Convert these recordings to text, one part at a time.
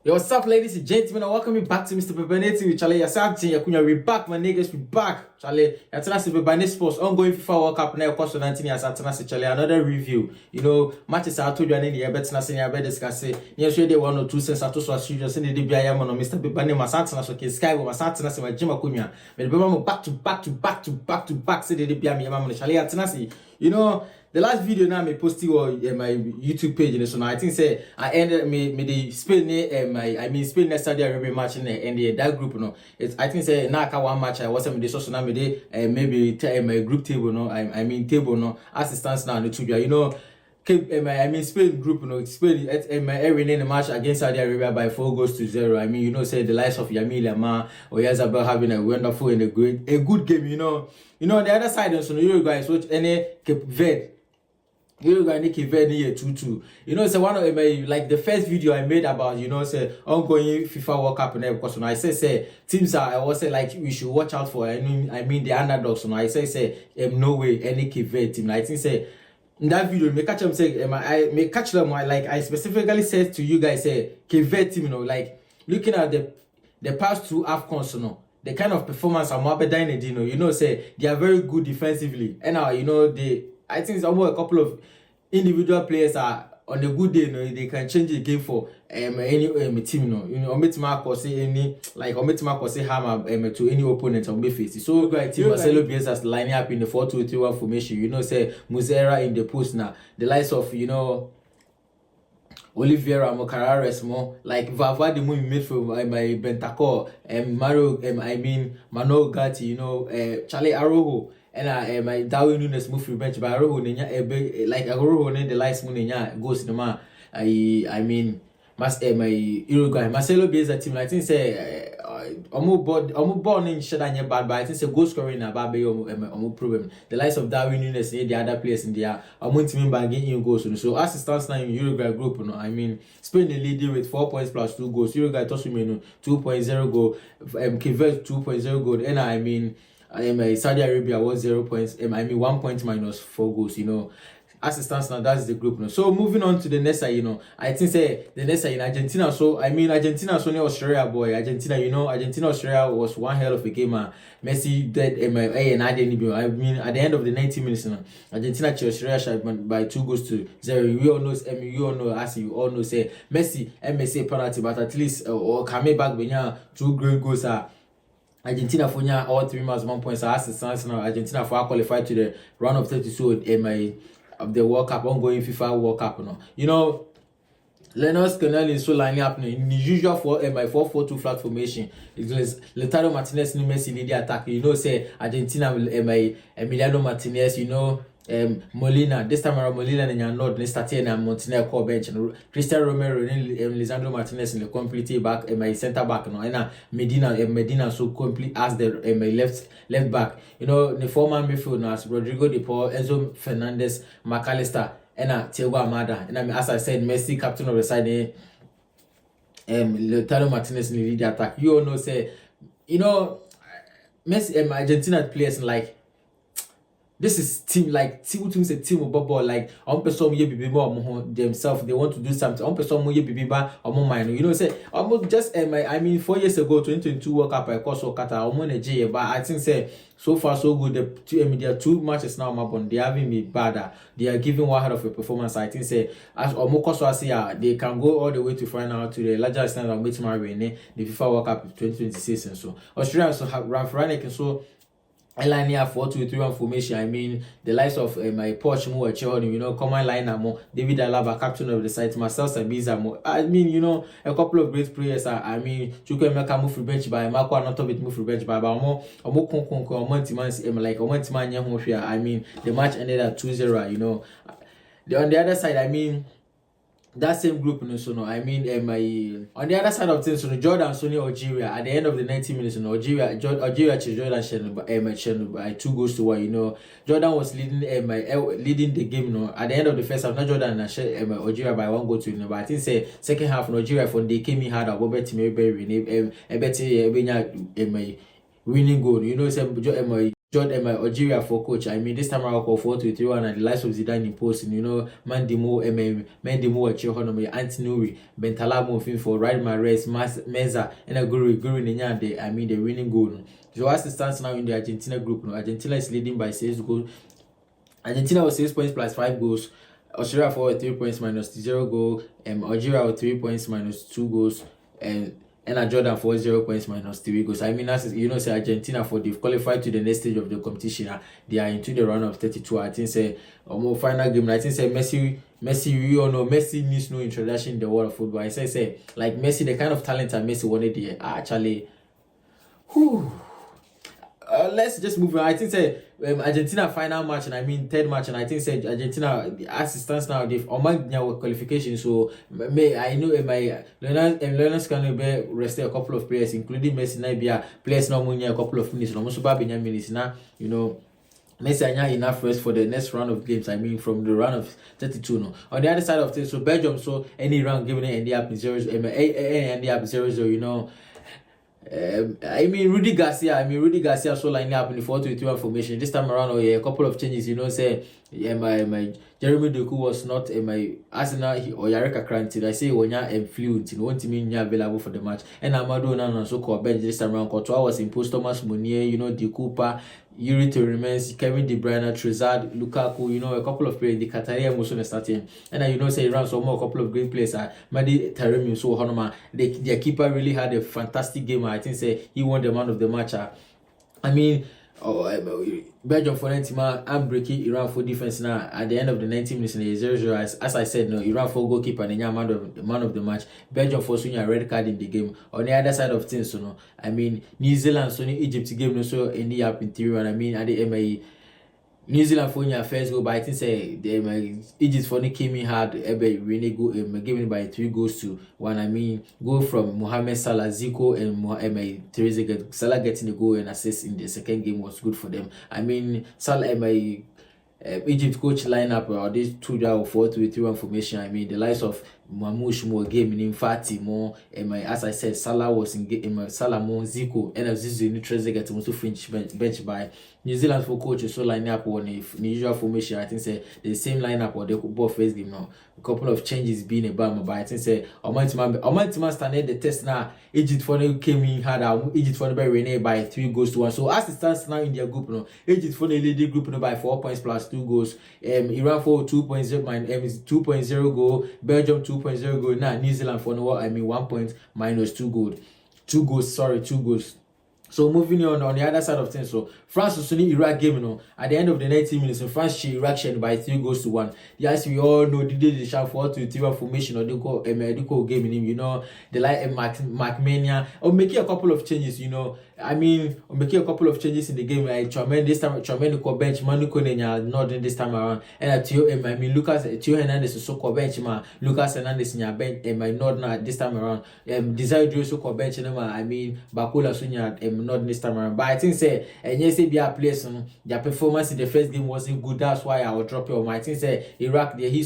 Yo, what's up, ladies and gentlemen, and welcome back to Mr. Bebaneti with Charlie. We're back, my niggas, we back. Charlie, Yatanasi Bebaneti Sports, ongoing FIFA World Cup now, cost 19 years, Yatanasi Charlie, another review. You know, matches I told you, I need the better than I better discuss it. Yes, we did 1 or 2 cents, I told us, you send the DBI on Mr. Bebaneti, my Santana, so Sky with my Santana, my Jima Kumia. But remember, back to back, say the DBI, my Charlie, Yatanasi. You know, the last video now I posted on my YouTube page, and so now I think say I ended me the Spain Spain Saudi Arabia match in that group, It's I think say now one match I was the social now maybe my group table, table, as it stands now, Spain group, Spain every in the match against Saudi Arabia by 4-0. I mean, say the likes of Yamil Lamar or Yazabel having a wonderful and a good game, on the other side, so you guys watch any Cape Verde. You guys Cape Verde year 2-2. It's one of my like the first video I made about say ongoing FIFA World Cup and because I say teams are I was say like we should watch out for. I mean the underdogs. I say Norway any Cape Verde team. I think say in that video, me catch them say I may catch them like I specifically said to you guys say Cape Verde team, like looking at the past 2 AFCONs, the kind of performance I'm up at say they are very good defensively. And now, I think it's almost a couple of individual players are on a good day, they can change the game for any team, Ometima or say any like Ometima or say harm to any opponent on face. So great team Marcelo Bielsa's lining up in the 4-2-3-1 formation, say Muslera in the post now. The likes of Oliveira, Mocarares, more like Vava the movie midfield, my Bentancur, Mario, Manuel Gatti, Charlie Arojo, and my Darwin Nunes move from bench by Arojo, like Arojo, and the lights moon goes in the my Uruguay, Marcelo Bielsa team, I think say born in Shadanya bad, but I think say goal scoring na bad problem. The likes of Darwin Nunes and the other players in there are team by getting goals. So as it stands now in Uruguay group, Spain the leading with 4 points plus 2 goals. Uruguay toss 2.0 goal, Cape Verde 2.0 goal, and Saudi Arabia was 0 points. 1 point minus 4 goals. As it stands now, that's the group. So moving on to the next side, I think say the next side in Argentina. So Argentina is only Australia boy. Argentina, Argentina Australia was one hell of a game. Messi dead and at the end of the 90 minutes, Argentina to Australia by 2-0. We all know, as you all know, say Messi penalty, but at least or coming back when 2 great goals are. Argentina for all 3 months 1 point. So as it stands now, Argentina for qualified to the round of 32 of the World Cup, ongoing FIFA World Cup, Lionel Messi is so lining up in the usual 4-4-2 flat formation. It's Lautaro Martinez, Messi lead the attack. Say Argentina, Emiliano Martinez, Molina. This time around, Molina and Yanod, they started and Montenegro core bench. Cristiano Romero and Lisandro Martinez in the complete back, center back, and Medina so complete as the left back. The 4-man midfield as Rodrigo De Paul, Enzo Fernandez, McAllister, and Thiago Almada. And as I said, Messi captain of the side, Lautaro Martinez in the lead attack. You all know, say, Messi, Argentina players like. This is team like teams a team of ball like on person ye be more themselves. They want to do something. On person ye be or more mind. Say almost just 4 years ago 2022 World Cup I course Okata almost Nigeria, but I think say so far so good. There are 2 matches now they having me bad. They are giving one head of a performance. I think say as Omoko they can go all the way to final to the larger extent of which the FIFA World Cup 2026 and so Australia so have Ralph so line here 4-2-3-1 formation. The likes of my Poch Mo common line more David Alaba, captain of the side, Marcel Sabitzer. A couple of great players. Chukwuemeka move free bench by Marco Arnautovic move free bench by Omo the match ended at 2-0. On the other side, that same group, on the other side of things, Jordan, Sony, Algeria, at the end of the 90 minutes, Algeria Jordan by 2-1. Jordan was leading the game, at the end of the first half, not Jordan and Algeria by 1-0. But I think say second half, Algeria from they came in hard at Robert Timmy winning goal. Jordan Algeria for coach. I mean, this time around call 4-3-1 and the likes of Zidane imposing, Mandimo, Mendimo, Chehonomi, Antinori, Bentalamo, fin for Ride Mares, Meza, and a Guru Ninyande. I mean, the winning goal. So as it stands now in the Argentina group, Argentina is leading by 6 goals. Argentina was 6 points plus 5 goals. Australia for 3 points minus 0 goal. Algeria with 3 points minus 2 goals. And Jordan for 0 points minus 3 goals. I mean, that's, say Argentina for they've qualified to the next stage of the competition. They are into the round of 32. I think say final game. I think say Messi, we all know Messi needs no introduction in the world of football. I say like Messi, the kind of talent that Messi wanted there. Actually, let's just move on. I think say Argentina final match, and I mean third match, and I think say Argentina as it stands now they've among qualification. So I know my Lionel can be rested a couple of players, including Messi. Nibia players now a couple of minutes. Almost about minutes now. Messi anya enough rest for the next round of games. I mean, from the round of 32. No, on the other side of things, so Belgium, so any round given it ended up in 0-0. Ended up 0-0. I mean Rudy Garcia so lining up in the 4-2-3-1 formation. This time around, a couple of changes, say my Jeremy Doku was not my Arsenal or Yareka Kranti. I say when you're fluent, won't mean you're available for the match. And Amadou Nana so called bench this time around. Courtois was imposed, Thomas Meunier, De Cooper, Yuri Torres, Kevin De Bruyne, Trossard, Lukaku, a couple of players. The Qatari also starting, and say around some more couple of great players. Madi Taremi so Honoma. Their keeper really had a fantastic game. I think say he won the man of the match. I mean, Belgium for 90 man and breaking Iran for defense now at the end of the 90 minutes in the 0-0. As I said, no, Iran for goalkeeper and man of the match. Belgium for swinging a red card in the game. On the other side of things, I mean New Zealand, Egypt game also ended up in 3-1. I mean at the MAE. New Zealand for your first goal, but I think say Egypt for came in hard. Really go given by 3 goals to 1. I mean, go from Mohamed Salah, Zico, and Teresa Salah getting the goal and assist in the second game was good for them. I mean, Salah Egypt coach lineup or this 2-4-3-1 formation. I mean, the likes of Mamouche more game in Fati more. As I said, Salah was in Salah more Zico and Zizu in Trezeguet also French bench by New Zealand for coach. So line up on the usual formation. I think say the same lineup or the both first game now. A couple of changes being a bummer, but I think say Omantima standard the test now. Egypt for the came in hard. Egypt for the Renee by 3 goals to 1. So as it stands now in their group now, Egypt for the leading group now by 4 points plus 2 goals. Iran for 2.0 minus 2.0 goal. Belgium 2.0 goal. Now New Zealand for 1 point minus 2 goals. 2 goals. So moving on the other side of things, so France was only Iraq game, at the end of the 90 minutes, so France Iraq by 3 goals to 1. Yes, we all know the shot 4-2-3-1 formation or the call game in him, the like Macmania, or making a couple of changes, I mean, making a couple of changes in the game. Like Tremaine ko bench, Manuko Nenya not in this time around, and I mean Theo Hernandez so ko bench Lucas Hernandez in your bench, my not this time around. Desire Joe so ko bench I mean Bakula Sunya not this time around. But I think say and yes, be a place their performance in the first game wasn't good. That's why I will drop it on my thing. Say Iraq there he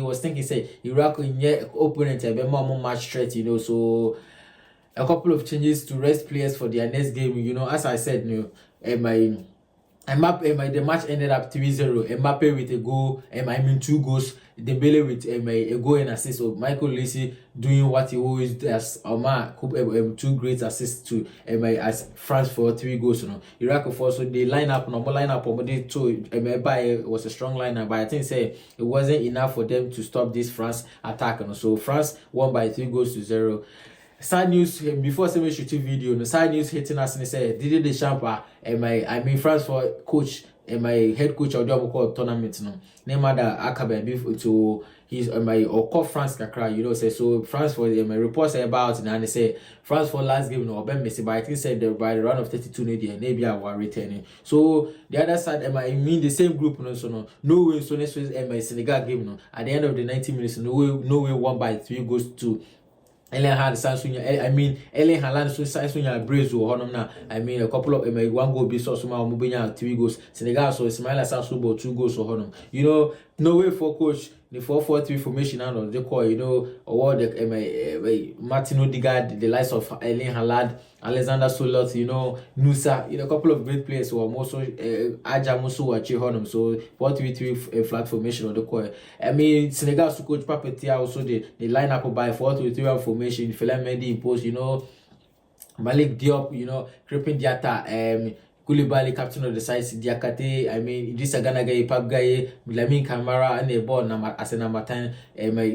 was thinking say Iraq in your opponent a more match threat, so a couple of changes to rest players for their next game. As I said, Mbappe, the match ended up 3-0. Mbappe with a goal, 2 goals. Dembele with a goal and assist. So Michael Olise doing what he always does. 2 great assists to as France for 3 goals. Iraq for so the normal lineup, they two Mbappe was a strong lineup, but I think say it wasn't enough for them to stop this France attack. So France won by 3 goals to 0. Sad news before we shoot video. No sad news hitting us and say Didier Deschamps France for coach my head coach of the call tournament name other Akabe to his or France kakra say so France for my reports about and they say France for last game Ben Messi, but I think said by the round of 32 maybe I were returning. So the other side I mean the same group Norway so next week Senegal game at the end of the 90 minutes Norway won by 3 goals to Ellen had Sansunya. I mean, Ellen Haaland so Sansunya Brazil Honor. I mean, a couple of 1 goal be so small, Mubinya 3 goals. Senegal so Ismaila Sansubo 2 goals or Honor. Norway for coach the 4-4-3 formation and the core, or the Martin Odegaard, the likes of Erling Haaland, Alexander Solot, Nusa, a couple of great players who are also Ajamusu or Chihonum. So 4-3-3 flat formation on the core. Senegal's coach Papetia also the line up by 4-3-3 formation. Fellaini Mendy imposed, Malik Diop, Crepin Diatta, Koulibaly, captain of the side, Diakate, Idrissa Gana Gueye, Pap Gueye, Lamine Camara, and the ball as a number 10,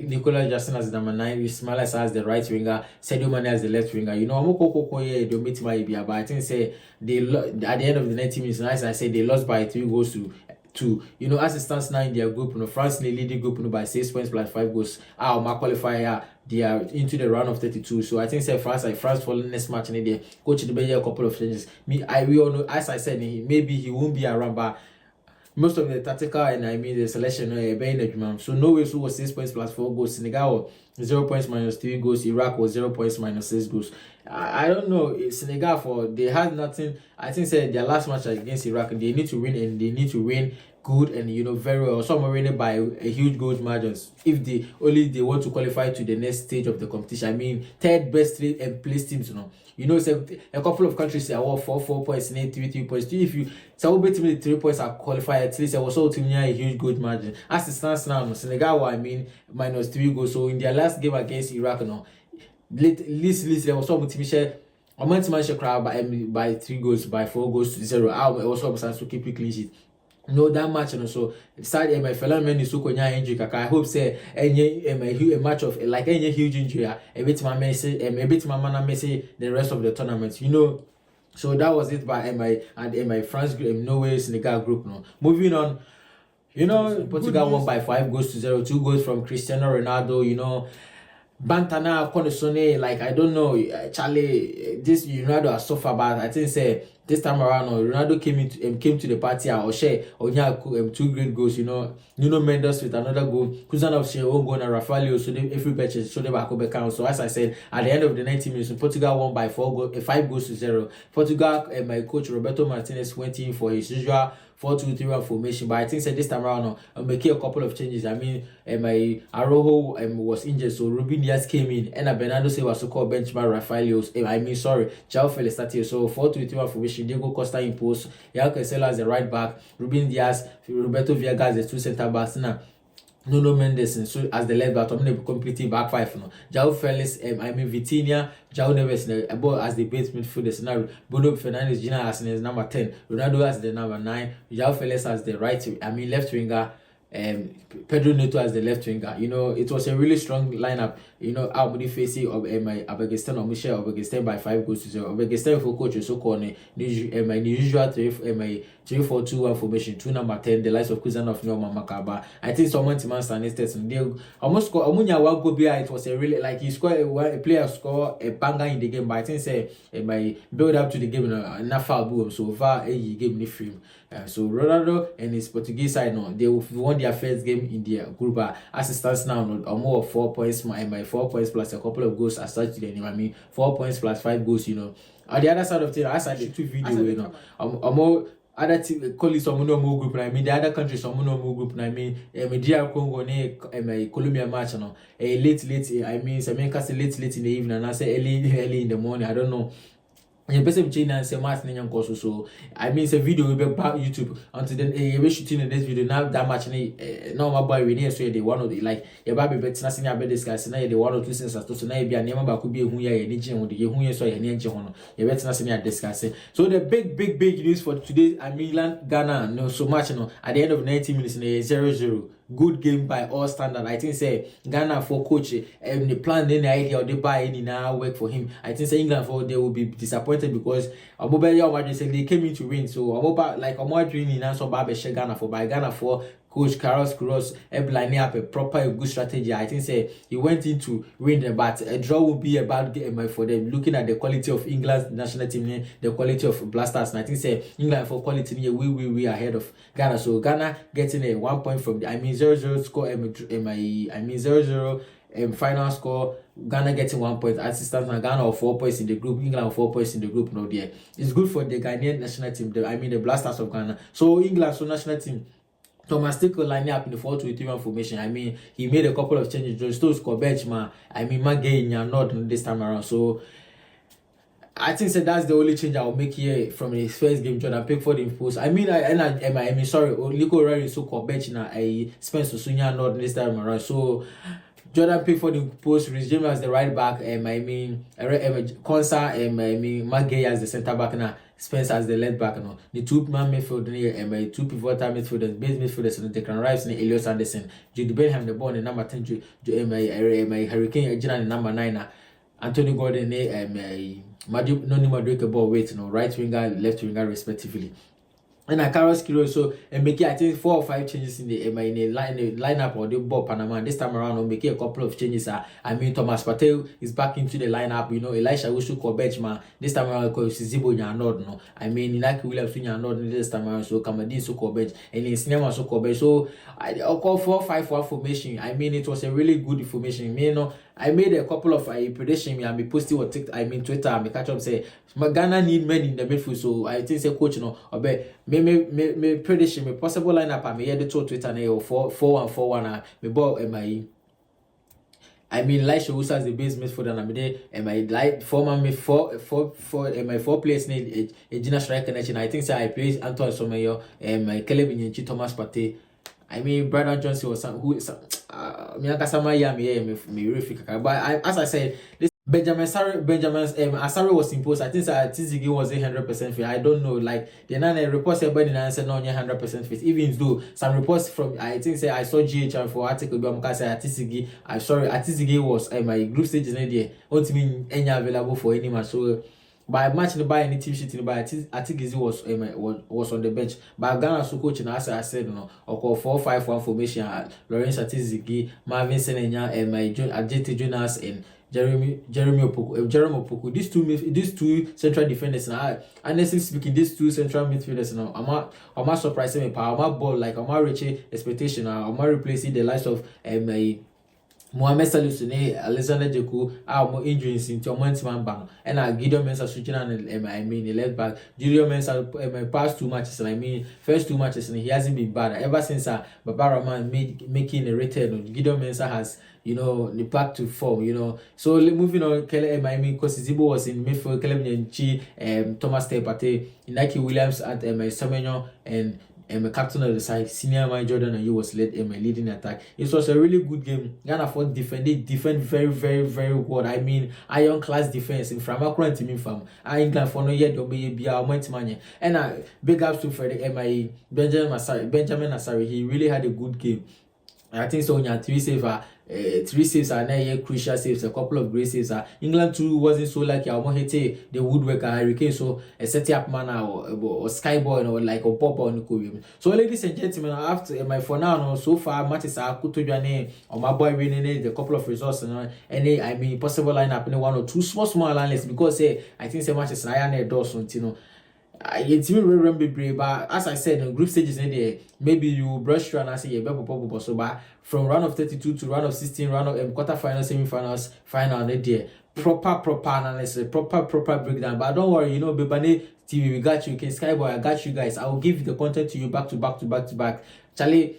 Nicolas Jackson as number 9, Ismaila as the right winger, Sadio Mane as the left winger. Moko Koye, don't meet my but I think say they at the end of the 90 minutes, as I say, they lost by 3 goals to 2. As it stands now in their group, France in the leading group by 6 points plus 5 goals. My qualifier, they are into the round of 32. So I think say France following next match and they coach the a couple of changes. We all know, as I said, maybe he won't be around, but most of the tactical and the selection so Norway was 6 points plus 4 goals. Senegal 0 points minus 3 goals. Iraq was 0 points minus 6 goals. I don't know. Senegal they had nothing. I think said their last match against Iraq, they need to win, and they need to win good and very well. Some are winning by a huge goal margins. If they want to qualify to the next stage of the competition. Third best place teams. So a couple of countries are all 4 points, 3 points. If you so between 3 points are qualified, at least I was also a huge goal margin. As it stands now, Senegal minus 3 goals. So in their last game against Iraq, least there was some team I meant to mention crowd by 3 goals, by 4 goals to 0. I also supposed to keep it clean sheet. That match so started my fellow men is so injury. I hope say a match of like any huge injury. A bit my Messi, a bit my man Messi the rest of the tournament. So that was it by my France group, Norway, Senegal group. Moving on, Portugal won by 5 goals to 0. 2 goals from Cristiano Ronaldo. Bantana Konesone, like I don't know, Charlie. This Ronaldo has suffered, but I think say this time around, Ronaldo came to the party or share or 2 great goals. Nuno Mendes with another goal, Kuzanov share one goal, and Rafael so every match so they back up. So as I said, at the end of the 90 minutes, Portugal won by 5 goals to 0. Portugal, my coach Roberto Martinez went in for his usual 4-2-3-1 formation, but I think this time around I'm making a couple of changes. My Arojo was injured, so Ruben Diaz came in, and Bernardo Silva so called benchmark Rafael. João Felix started. So 4-2-3-1 formation. Diego Costa in post, Yao Cancelo as the right back, Ruben Diaz, Roberto Viegas as the 2 centre backs. Nuno Mendes as the left back, I'm going to completely back 5. João Felix, Vitinha, João Neves as the base midfielder. Bruno Fernandes Jr. as number 10, Ronaldo as the number 9, João Felix as the left winger, Pedro Neto as the left winger. It was a really strong lineup. Albany facing of Uzbekistan or Michelle Uzbekistan by 5 goals to 0. Uzbekistan for coach so called my usual 3-4-2-1 formation. 2 number 10, the likes of Kuzanov, Makaba. I think someone to Manchester United they almost scored. Omunya one goal behind. It was a really he scored a player score a banger in the game. But I think say my build up to the game enough foul so far he gave me film. So Ronaldo and his Portuguese side they won their first game in their group. As it stands now, more of 4 points. My 4 points plus a couple of goals as such. 4 points plus 5 goals. On the other side of things, as I did 2 videos. More other colleagues some more group. The other countries some more group. DR Congo my Colombia match. Late. Some late in the evening. And I say early in the morning. I don't know. You person change and say match name course so it's a video we be back YouTube until then we shooting in this video now that match no my boy we need so they one of the like your baby bet na senior bet discuss na the 1 or 2 cents as to na e bia name ba ko bi ehun ya ye ni gye ho de ehun ye so ye ni gye ho no you bet na senior discuss. So the big news for today Ghana no so much at the end of 90 minutes 0-0. Good game by all standard. I think say Ghana for coach the plan then the idea or they buy any now work for him. I think say England for they will be disappointed because they came in to win. So dreaming now so Ghana for by Ghana for Coach Carlos Cross lining up a proper good strategy. I think say he went in to win, but a draw will be a bad game for them. Looking at the quality of England's national team, the quality of Blasters, and I think say England for quality we ahead of Ghana. So Ghana getting a 1 point from the 0-0 score. 0-0 final score. Ghana getting 1 point. Assistance and Ghana 4 points in the group. England 4 points in the group. No, there it's good for the Ghanaian national team. The Blasters of Ghana. So England national team. Thomas Tuchel lining up in the 4-2-3-1 formation. I mean, he made a couple of changes. Just those Kovac, man. I mean, Magay not this time around. So I think that's the only change I will make here from his first game. Jordan Pickford in post. I mean, sorry, Nico Rari so Kovac na I Spencer Sunya not this time around. So Jordan Pickford in post, Rhys James as the right back, I mean, Konsa, I mean, Magay as the centre back now. Spencer as the left back, no. The two-man midfield, two pivotal midfielders, base midfielders, and Declan Rice and Elias Anderson. Jude Bellingham, the ball, the number 10, Hurricane, Ejina, the number 9, Anthony Gordon, Noni Madueke ball weight, no, right winger, left winger, respectively. And I carry Kiro so and make I think 4 or 5 changes in the lineup or the ball Panama. This time around, I'll make a couple of changes. I mean, Thomas Partey is back into the lineup. You know, Elisha Wushu Kovac, man. This time around, because Zibo Nyanod, no. I mean, Inaki Williams Nyanod this time around. So Kamadi so Kovac and in Cinema so Kovac. So I'll call 4-5-1 formation. I mean, it was a really good formation. You know, I made a couple of prediction. I mean, posting what Twitter. I catch up say Ghana need men in the midfield. So I think say coach, no, me prediction, me possible lineup. I me hear the Twitter na 4-1-4-1. Me ball I mean, Elisha Wushu as the base midfielder. I mean, my like former me four players need a Gina striker connection. I think say I play Antoine Someyo and my Caleb Nyenchi Thomas Partey. I mean, Brandon Johnson was some who is but as I said, this Asare was imposed. I think that TZG was 100% fit. I don't know, like the nine reports everybody said no 100% fit. Even though some reports from I think say I saw GHR for article say TZG. I'm sorry, TZG was my group stage is not there. Won't mean any available for any match. So by match by any team sheet by I think Izzy was on the bench. But Ghana so coach as I said no or call 4-5-1 formation. Lawrence Atizigi, Marvin Senenya and my Ajete Jonas and Jeremy Opoku. These two central defenders now. Honestly speaking, these two central midfielders now. I'm not surprised me. I'm not ball like I'm not reaching expectation. I'm not replacing the likes of Mohamed Salusune, Alexander Jeku, more injuries into a month man ban, and Gideon Mensah switching on I mean the left back. Gideon Mensah my past 2 matches, and I mean first 2 matches, and he hasn't been bad ever since Babaraman making a return. Gideon Mensah has the back to form, So moving on, I mean because Zibo was in midfield, Caleb Nyenchi, Thomas Partey, Inaki Williams at Semenyo and the captain of the side, senior man Jordan and you was leading attack. It was a really good game. Ghana fought defend very, very, very good. I mean, iron class defense in Framakron team from England for no yet be our man. And big ups to Freddie Benjamin Asari. He really had a good game. I think so. 3 saves are not crucial saves, a couple of great saves. England too wasn't so like the woodwork hurricane, so a set up man or skyboy or like a pop on the. So ladies and gentlemen, after my for now so far matches are put to your name or my boy winning the couple of results and any I mean possible lineup in 1 or 2 small lines because I think so matches I am Dawson, it's really brave, but as I said, in group stages, maybe you brush through and I say, yeah, so but from round of 32 to round of 16, round of quarterfinals, semi-finals, final, proper analysis, proper breakdown. But don't worry, Bebane TV, we got you. Skyboy, I got you guys. I will give the content to you back to back. Charlie.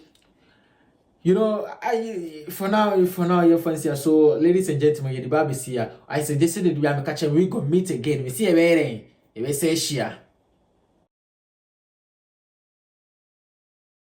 For now, your fans here. So, ladies and gentlemen, the Barbie here. I suggested that we are catching. We go meet again. We see you later. We say share.